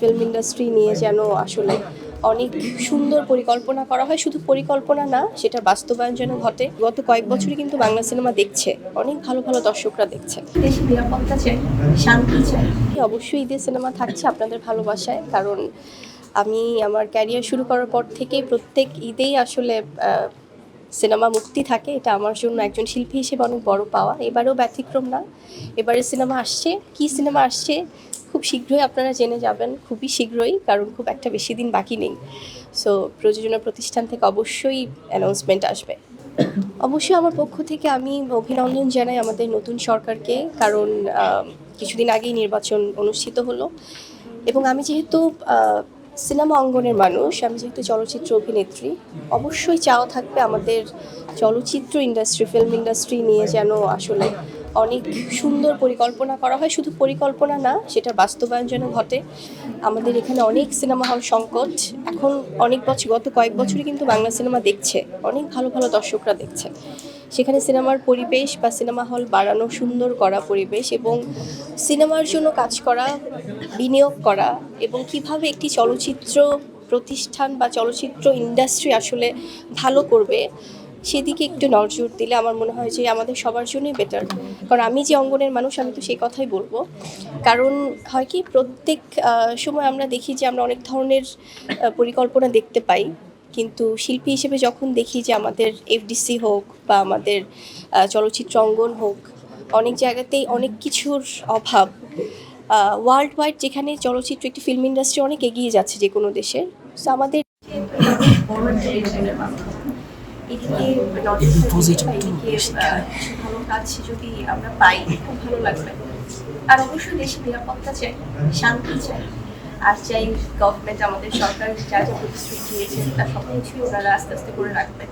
Film industry নিয়ে যেন আসলে অনেক সুন্দর পরিকল্পনা করা হয়, শুধু পরিকল্পনা না, সেটার বাস্তবায়ন যেন ঘটে। গত কয়েক বছরই কিন্তু বাংলা সিনেমা দেখছে, অনেক ভালো ভালো দর্শকরা দেখছে। দেশে নিরাপত্তা চাই, শান্তি চাই। অবশ্যই ঈদের সিনেমা থাকছে আপনাদের ভালোবাসায়, কারণ আমি আমার ক্যারিয়ার শুরু করার পর থেকেই প্রত্যেক ঈদেই আসলে সিনেমা মুক্তি থাকে। এটা আমার জন্য একজন শিল্পী হিসেবে অনেক বড় পাওয়া। এবারেও ব্যতিক্রম না। এবারে সিনেমা আসছে, কি সিনেমা আসছে খুব শীঘ্রই আপনারা জেনে যাবেন, খুবই শীঘ্রই, কারণ খুব একটা বেশি দিন বাকি নেই। সো প্রযোজনা প্রতিষ্ঠান থেকে অবশ্যই অ্যানাউন্সমেন্ট আসবে। অবশ্যই আমার পক্ষ থেকে আমি অভিনন্দন জানাই আমাদের নতুন সরকারকে, কারণ কিছুদিন আগেই নির্বাচন অনুষ্ঠিত হলো এবং আমি যেহেতু সিনেমা অঙ্গনের মানুষ, আমি যেহেতু চলচ্চিত্র অভিনেত্রী, অবশ্যই চাওয়া থাকবে আমাদের চলচ্চিত্র ইন্ডাস্ট্রি, ফিল্ম ইন্ডাস্ট্রি নিয়ে যেন আসলে অনেক সুন্দর পরিকল্পনা করা হয়, শুধু পরিকল্পনা না, সেটার বাস্তবায়ন যেন ঘটে। আমাদের এখানে অনেক সিনেমা হল সংকট, এখন গত কয়েক বছরই কিন্তু বাংলা সিনেমা দেখছে, অনেক ভালো ভালো দর্শকরা দেখছে। সেখানে সিনেমার পরিবেশ বা সিনেমা হল বাড়ানো, সুন্দর করা পরিবেশ এবং সিনেমার জন্য কাজ করা, বিনিয়োগ করা এবং কিভাবে একটি চলচ্চিত্র প্রতিষ্ঠান বা চলচ্চিত্র ইন্ডাস্ট্রি আসলে ভালো করবে সেদিকে একটু নজর দিলে আমার মনে হয় যে আমাদের সবার জন্যই বেটার। কারণ আমি যে অঙ্গনের মানুষ, আমি তো সেই কথাই বলবো। কারণ হয় কি, প্রত্যেক সময় আমরা দেখি যে আমরা অনেক ধরনের পরিকল্পনা দেখতে পাই, কিন্তু শিল্পী হিসেবে যখন দেখি যে আমাদের এফডিসি হোক বা আমাদের চলচ্চিত্র অঙ্গন হোক, অনেক জায়গাতেই অনেক কিছুর অভাব। ওয়ার্ল্ড ওয়াইড যেখানে চলচ্চিত্র, একটি ফিল্ম ইন্ডাস্ট্রি অনেক এগিয়ে যাচ্ছে যে কোনো দেশের, সো আমাদের এদিকে ভালো কাজ যদি আমরা পাই, খুব ভালো লাগবে। আর অবশ্যই দেশে নিরাপত্তা চাই, শান্তি চাই, আর চাই গভর্নমেন্ট, আমাদের সরকার যা যা প্রতিশ্রুতি দিয়েছে তার সব কিছুই ওনারা আস্তে আস্তে করে রাখবেন।